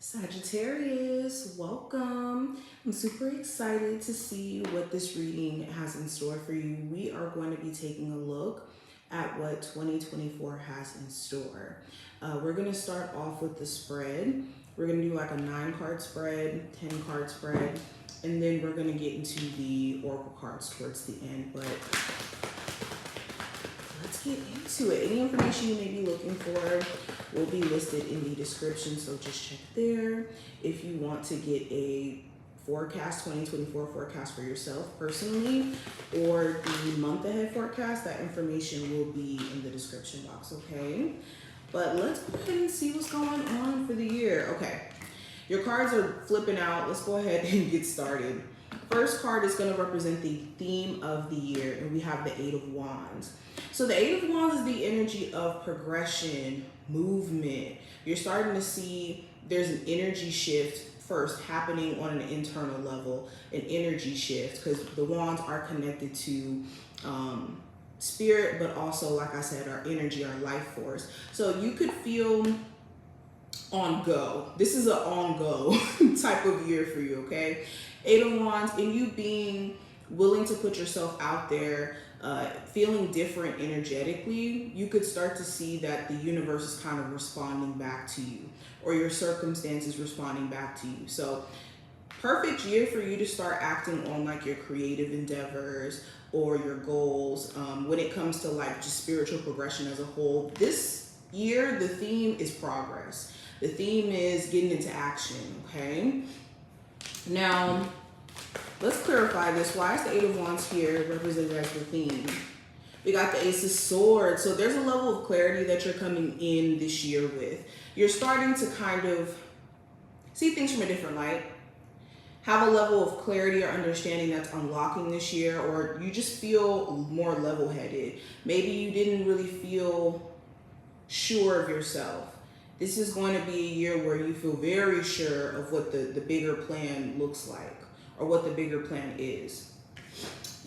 Sagittarius, welcome. I'm super excited to see what this reading has in store for you. We are going to be taking a look at what 2024 has in store. We're going to start off with the spread. We're going to do like a 9-card spread, 10-card spread, and then we're going to get into the oracle cards towards the end. But let's get into it. Any information you may be looking for will be listed in the description, so just check there. If you want to get a forecast, 2024 forecast for yourself personally, or the month ahead forecast, that information will be in the description box, okay? But let's go ahead and see what's going on for the year. Okay, your cards are flipping out. Let's go ahead and get started. First card is going to represent the theme of the year, and we have the 8 of Wands. So the 8 of Wands is the energy of progression, movement. You're starting to see there's an energy shift first happening on an internal level, an energy shift, because the wands are connected to spirit, but also, like I said, our energy, our life force. So you could feel on go. This is an on go type of year for you, okay? 8 of Wands, and you being willing to put yourself out there, feeling different energetically, you could start to see that the universe is kind of responding back to you, or your circumstances responding back to you. So perfect year for you to start acting on like your creative endeavors or your goals. When it comes to like just spiritual progression as a whole, this year the theme is progress. The theme is getting into action, okay? Now, let's clarify this. Why is the 8 of Wands here represented as the theme? We got the Ace of Swords. So there's a level of clarity that you're coming in this year with. You're starting to kind of see things from a different light. Have a level of clarity or understanding that's unlocking this year, or you just feel more level-headed. Maybe you didn't really feel sure of yourself. This is going to be a year where you feel very sure of what the bigger plan looks like, or what the bigger plan is.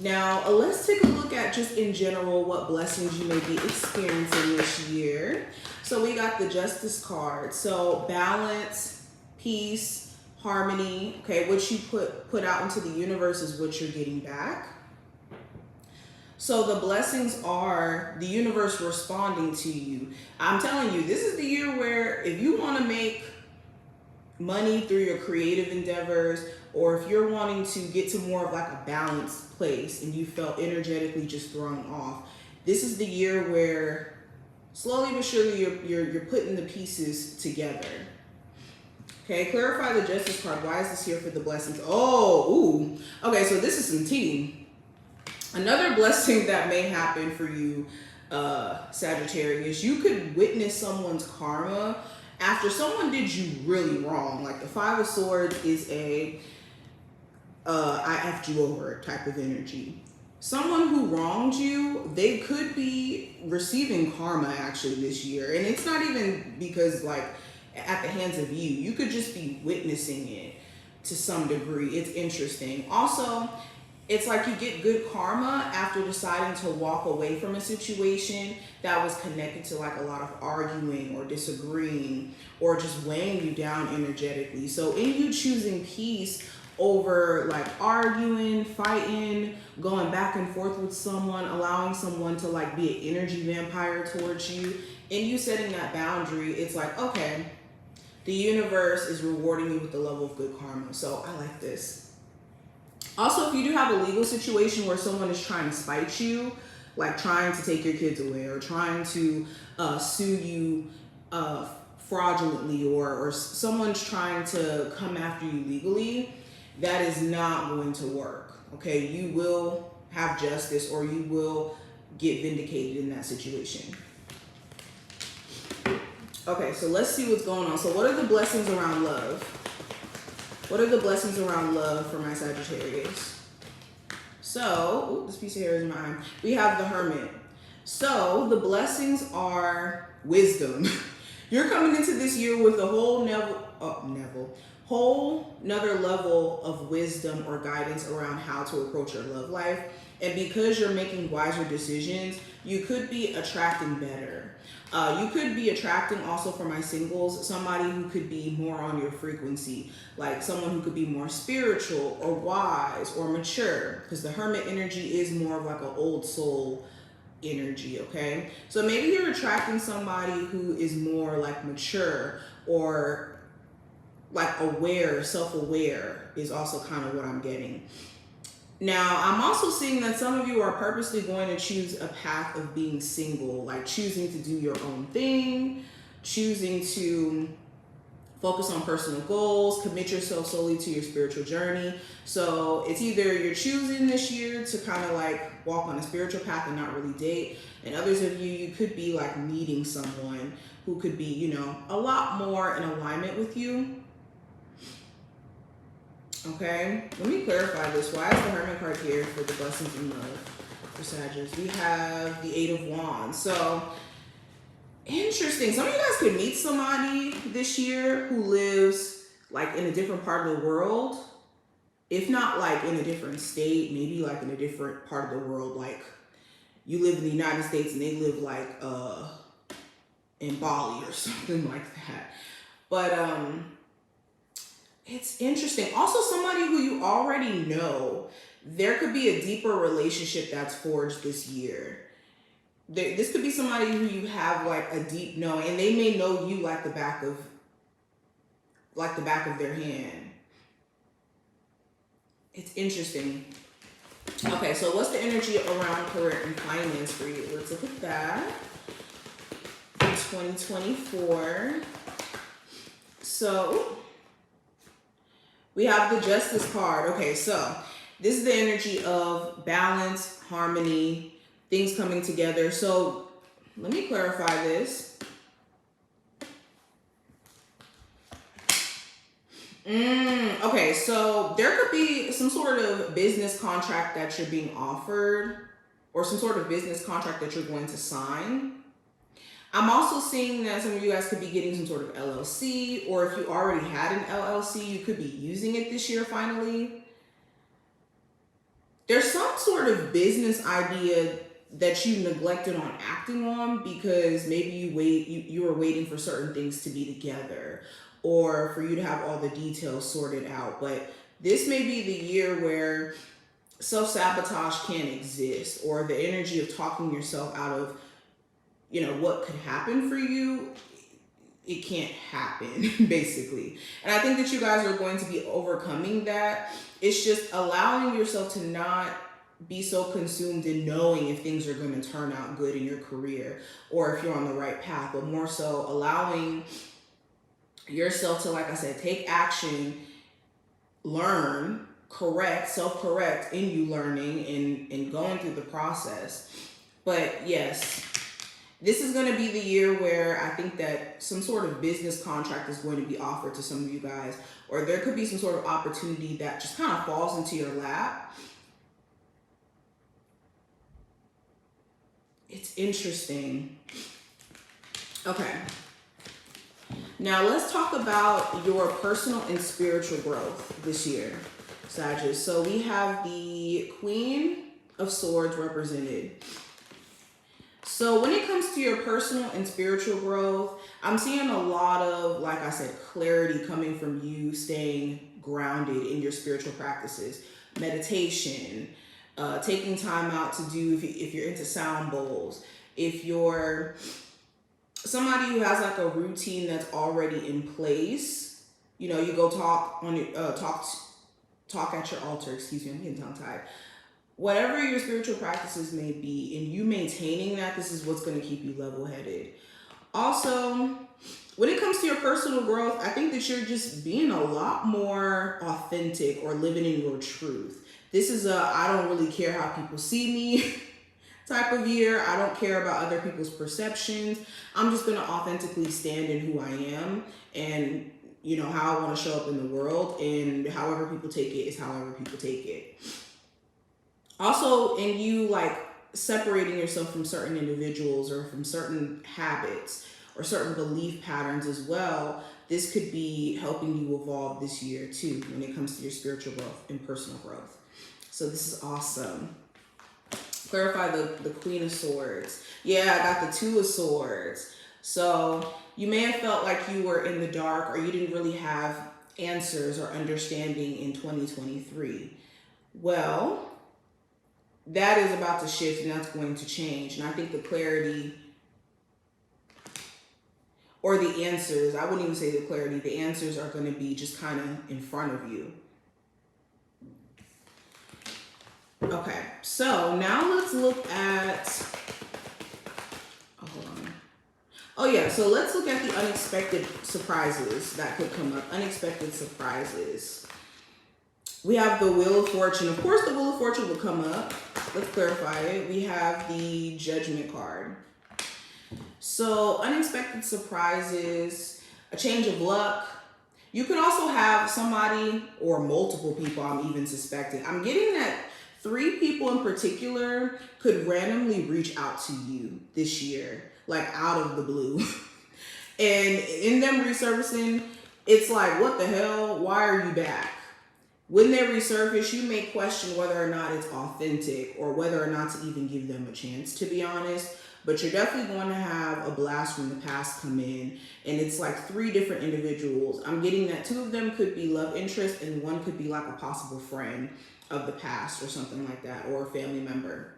Now, let's take a look at just in general what blessings you may be experiencing this year. So we got the Justice card. So balance, peace, harmony. Okay, what you put out into the universe is what you're getting back. So the blessings are the universe responding to you. I'm telling you, this is the year where if you want to make money through your creative endeavors, or if you're wanting to get to more of like a balanced place and you felt energetically just thrown off, this is the year where slowly but surely you're putting the pieces together. Okay, clarify the Justice card. Why is this here for the blessings? Oh, ooh. Okay, so this is some tea. Another blessing that may happen for you, Sagittarius, you could witness someone's karma after someone did you really wrong. Like the 5 of Swords is a I effed you over type of energy. Someone who wronged you, they could be receiving karma actually this year. And it's not even because like at the hands of you. You could just be witnessing it to some degree. It's interesting. Also, it's like you get good karma after deciding to walk away from a situation that was connected to like a lot of arguing or disagreeing or just weighing you down energetically. So in you choosing peace over like arguing, fighting, going back and forth with someone, allowing someone to like be an energy vampire towards you, and you setting that boundary, it's like, okay, the universe is rewarding you with the level of good karma. So I like this. Also, if you do have a legal situation where someone is trying to spite you, like trying to take your kids away or trying to sue you fraudulently, or someone's trying to come after you legally, that is not going to work. Okay, you will have justice, or you will get vindicated in that situation. Okay, so let's see what's going on. So what are the blessings around love? What are the blessings around love for my Sagittarius? So, ooh, this piece of hair is in my eye. We have the Hermit. So the blessings are wisdom. You're coming into this year with a whole nother level of wisdom or guidance around how to approach your love life. And because you're making wiser decisions, you could be attracting better. You could be attracting also, for my singles, somebody who could be more on your frequency, like someone who could be more spiritual or wise or mature, because the Hermit energy is more of like an old soul energy, okay? So maybe you're attracting somebody who is more like mature or like aware, self-aware is also kind of what I'm getting. Now, I'm also seeing that some of you are purposely going to choose a path of being single, like choosing to do your own thing, choosing to focus on personal goals, commit yourself solely to your spiritual journey. So it's either you're choosing this year to kind of like walk on a spiritual path and not really date, and others of you, you could be like meeting someone who could be, you know, a lot more in alignment with you. Okay, let me clarify this. Why is the Hermit card here for the blessings and love for Sagittarius? We have the Eight of Wands. So, interesting. Some of you guys could meet somebody this year who lives like in a different part of the world. If not like in a different state, maybe like in a different part of the world. Like you live in the United States and they live like in Bali or something like that. But it's interesting. Also, somebody who you already know, there could be a deeper relationship that's forged this year. This could be somebody who you have like a deep knowing, and they may know you like the back of their hand. It's interesting. Okay, so what's the energy around career and finance for you? Let's look at that. In 2024. So we have the Justice card. Okay, so this is the energy of balance, harmony, things coming together. So let me clarify this. Okay, so there could be some sort of business contract that you're being offered, or some sort of business contract that you're going to sign. I'm also seeing that some of you guys could be getting some sort of LLC, or if you already had an LLC, you could be using it this year finally. There's some sort of business idea that you neglected on acting on because maybe you were waiting for certain things to be together or for you to have all the details sorted out. But this may be the year where self-sabotage can't exist, or the energy of talking yourself out of, you know, what could happen for you, it can't happen, basically. And I think that you guys are going to be overcoming that. It's just allowing yourself to not be so consumed in knowing if things are going to turn out good in your career or if you're on the right path, but more so allowing yourself to, like I said, take action, learn, correct, self-correct in you learning and going through the process. But yes, this is going to be the year where I think that some sort of business contract is going to be offered to some of you guys, or there could be some sort of opportunity that just kind of falls into your lap. It's interesting. Okay. Now let's talk about your personal and spiritual growth this year, Sagittarius. So we have the Queen of Swords represented. So when it comes to your personal and spiritual growth, I'm seeing a lot of, like I said, clarity coming from you staying grounded in your spiritual practices, meditation, taking time out to do, if you're into sound bowls, if you're somebody who has like a routine that's already in place, you know, you go talk on your, talk at your altar, excuse me, I'm getting tongue tied. Whatever your spiritual practices may be, and you maintaining that, this is what's going to keep you level-headed. Also, when it comes to your personal growth, I think that you're just being a lot more authentic or living in your truth. This is a I don't really care how people see me type of year. I don't care about other people's perceptions. I'm just going to authentically stand in who I am and, you know, how I want to show up in the world, and however people take it is however people take it. Also, in you like separating yourself from certain individuals or from certain habits or certain belief patterns as well, this could be helping you evolve this year too when it comes to your spiritual growth and personal growth. So this is awesome. Clarify the Queen of Swords. Yeah, I got the Two of Swords. So you may have felt like you were in the dark, or you didn't really have answers or understanding in 2023. Well, that is about to shift, and that's going to change. And I think the clarity, or the answers, I wouldn't even say the clarity, the answers are going to be just kind of in front of you. Okay, so now let's look at, oh, hold on. Oh yeah, so let's look at the unexpected surprises that could come up. Unexpected surprises. We have the Wheel of Fortune. Of course, the Wheel of Fortune will come up. Let's clarify it. We have the Judgment card. So unexpected surprises, a change of luck. You could also have somebody or multiple people, I'm even suspecting. I'm getting that 3 people in particular could randomly reach out to you this year, like out of the blue. And in them resurfacing, it's like, what the hell? Why are you back? When they resurface, you may question whether or not it's authentic, or whether or not to even give them a chance, to be honest. But you're definitely going to have a blast from the past come in. And it's like 3 different individuals. I'm getting that 2 of them could be love interest, and 1 could be like a possible friend of the past or something like that, or a family member.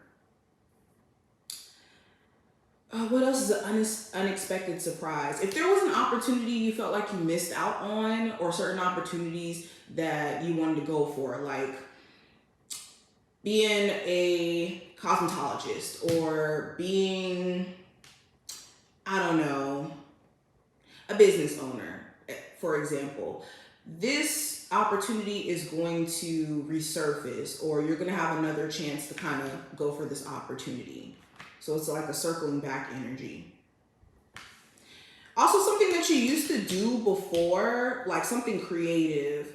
What else is an unexpected surprise? If there was an opportunity you felt like you missed out on, or certain opportunities that you wanted to go for, like being a cosmetologist, or being, I don't know, a business owner, for example, this opportunity is going to resurface, or you're going to have another chance to kind of go for this opportunity. So it's like a circling back energy. Also, something that you used to do before, like something creative,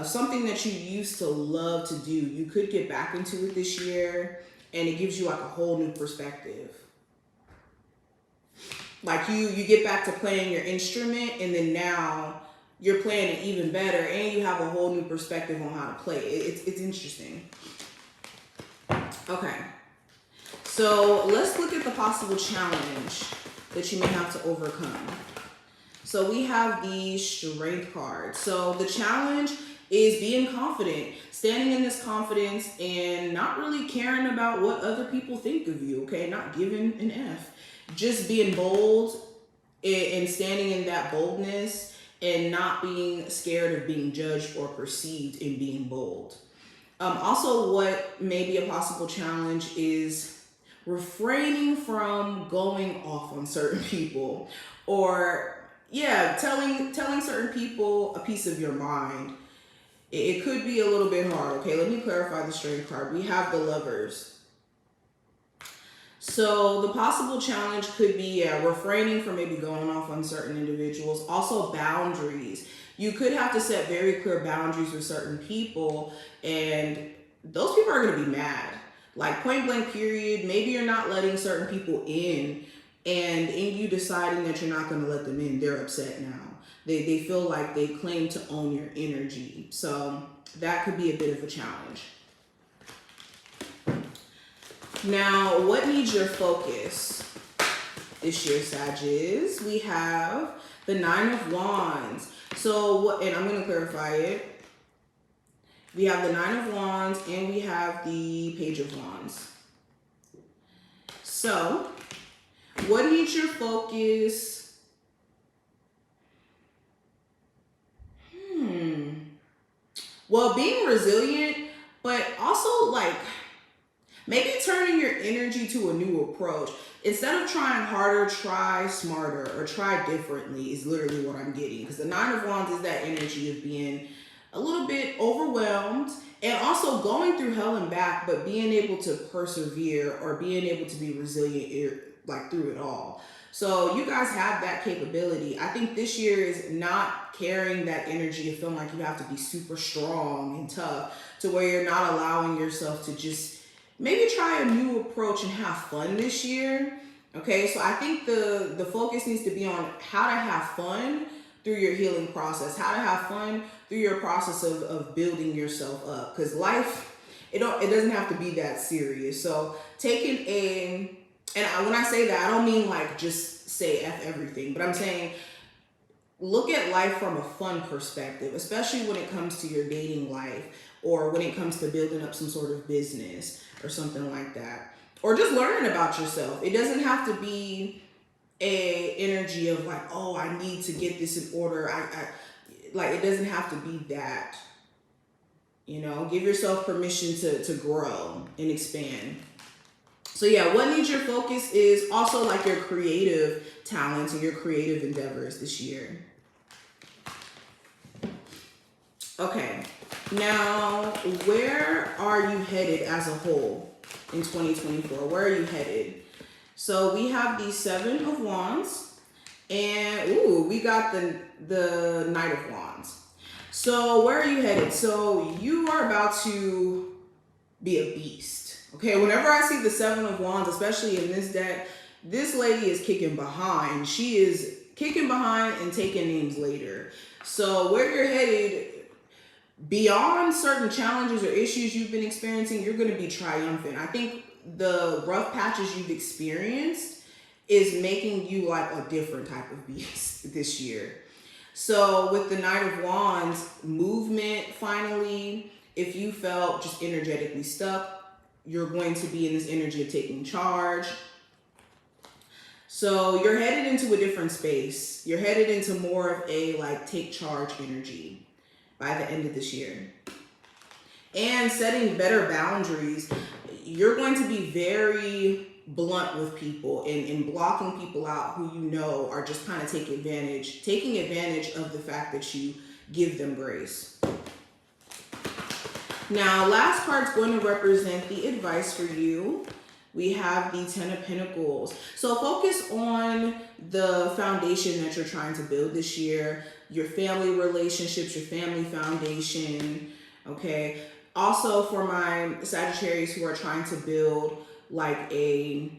something that you used to love to do, you could get back into it this year, and it gives you like a whole new perspective. Like you get back to playing your instrument, and then now you're playing it even better, and you have a whole new perspective on how to play it. It's interesting. Okay. So let's look at the possible challenge that you may have to overcome. So we have the Strength card. So the challenge is being confident, standing in this confidence, and not really caring about what other people think of you, okay? Not giving an F. Just being bold and standing in that boldness, and not being scared of being judged or perceived in being bold. Also, what may be a possible challenge is refraining from going off on certain people, or telling certain people a piece of your mind. It could be a little bit hard. Okay, let me clarify the Strength card. We have the Lovers. So the possible challenge could be refraining from maybe going off on certain individuals. Also, boundaries. You could have to set very clear boundaries with certain people, and those people are going to be mad. Like point blank period. Maybe you're not letting certain people in, and in you deciding that you're not going to let them in, they're upset now. They feel like they claim to own your energy. So that could be a bit of a challenge. Now, what needs your focus this year, Sagittarius? We have the 9 of Wands. So, and I'm going to clarify it. We have the 9 of Wands, and we have the Page of Wands. So, what needs your focus? Well, being resilient, but also like maybe turning your energy to a new approach. Instead of trying harder, try smarter, or try differently is literally what I'm getting. Because the 9 of Wands is that energy of being a little bit overwhelmed, and also going through hell and back, but being able to persevere, or being able to be resilient like through it all. So you guys have that capability. I think this year is not carrying that energy of feeling like you have to be super strong and tough, to where you're not allowing yourself to just maybe try a new approach and have fun this year. Okay, so I think the focus needs to be on how to have fun through your healing process, how to have fun through your process of building yourself up. Because life it doesn't have to be that serious. So taking when I say that, I don't mean like just say F everything, but I'm saying look at life from a fun perspective, especially when it comes to your dating life or when it comes to building up some sort of business or something like that. Or just learning about yourself. It doesn't have to be a energy of like, oh, I need to get this in order. I like, it doesn't have to be that. You know, give yourself permission to grow and expand. So yeah, what needs your focus is also like your creative talents and your creative endeavors this year. Okay, now where are you headed as a whole in 2024? Where are you headed? So we have the 7 of Wands, and ooh, we got the Knight of Wands. So where are you headed? So you are about to be a beast. Okay, whenever I see the 7 of Wands, especially in this deck, this lady is kicking behind. She is kicking behind and taking names later. So where you're headed, beyond certain challenges or issues you've been experiencing, you're going to be triumphant. I think the rough patches you've experienced is making you like a different type of beast this year. So with the Knight of Wands, movement finally, if you felt just energetically stuck, you're going to be in this energy of taking charge. So you're headed into a different space. You're headed into more of a like take charge energy by the end of this year. And setting better boundaries. You're going to be very blunt with people and blocking people out who you know are just kind of taking advantage of the fact that you give them grace. Now, last card's going to represent the advice for you. We have the 10 of Pentacles. So focus on the foundation that you're trying to build this year, your family relationships, your family foundation, okay? Also for my Sagittarius who are trying to build like a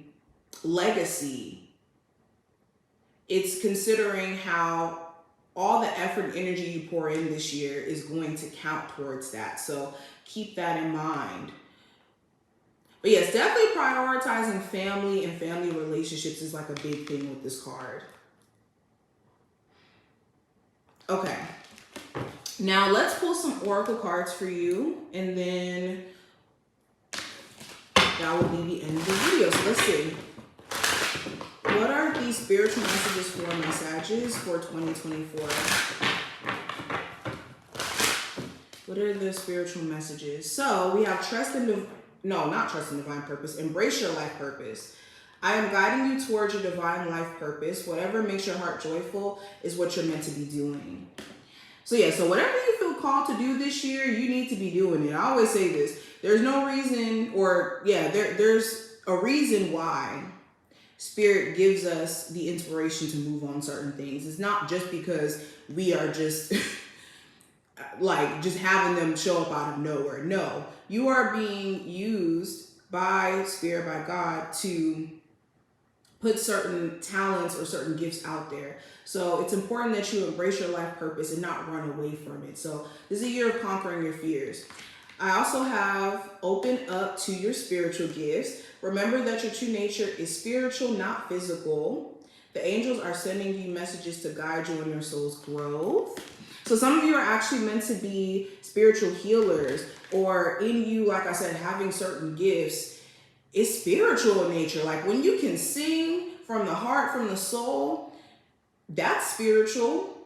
legacy, it's considering how all the effort and energy you pour in this year is going to count towards that. So keep that in mind. But yes, definitely prioritizing family and family relationships is like a big thing with this card. Okay. Now let's pull some oracle cards for you, and then that will be the end of the video. So let's see. What are these spiritual messages for my Sagittarius for 2024? What are the spiritual messages? So we have not trust in divine purpose. Embrace your life purpose. I am guiding you towards your divine life purpose. Whatever makes your heart joyful is what you're meant to be doing. So yeah, so whatever you feel called to do this year, you need to be doing it. I always say this. There's no reason, there's a reason why Spirit gives us the inspiration to move on certain things. It's not just because we are just like just having them show up out of nowhere. No, you are being used by Spirit, by God, to put certain talents or certain gifts out there. So it's important that you embrace your life purpose and not run away from it. So this is a year of conquering your fears. I also have open up to your spiritual gifts. Remember that your true nature is spiritual, not physical. The angels are sending you messages to guide you in your soul's growth. So some of you are actually meant to be spiritual healers, or in you, like I said, having certain gifts. It's spiritual in nature. Like when you can sing from the heart, from the soul, that's spiritual.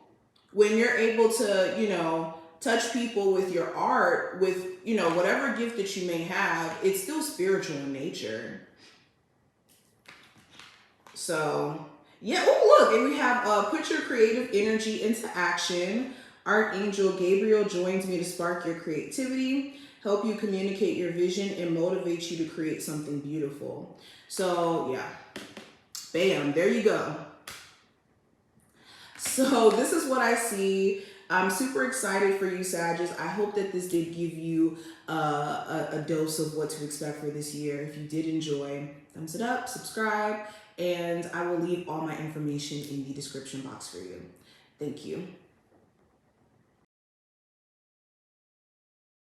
When you're able to, touch people with your art, with, whatever gift that you may have, it's still spiritual in nature. So, yeah. Oh, look, and we have put your creative energy into action. Archangel Gabriel joins me to spark your creativity, help you communicate your vision, and motivate you to create something beautiful. So, yeah. Bam, there you go. So this is what I see. I'm super excited for you, Sagittarius. I hope that this did give you a dose of what to expect for this year. If you did enjoy, thumbs it up, subscribe, and I will leave all my information in the description box for you. Thank you.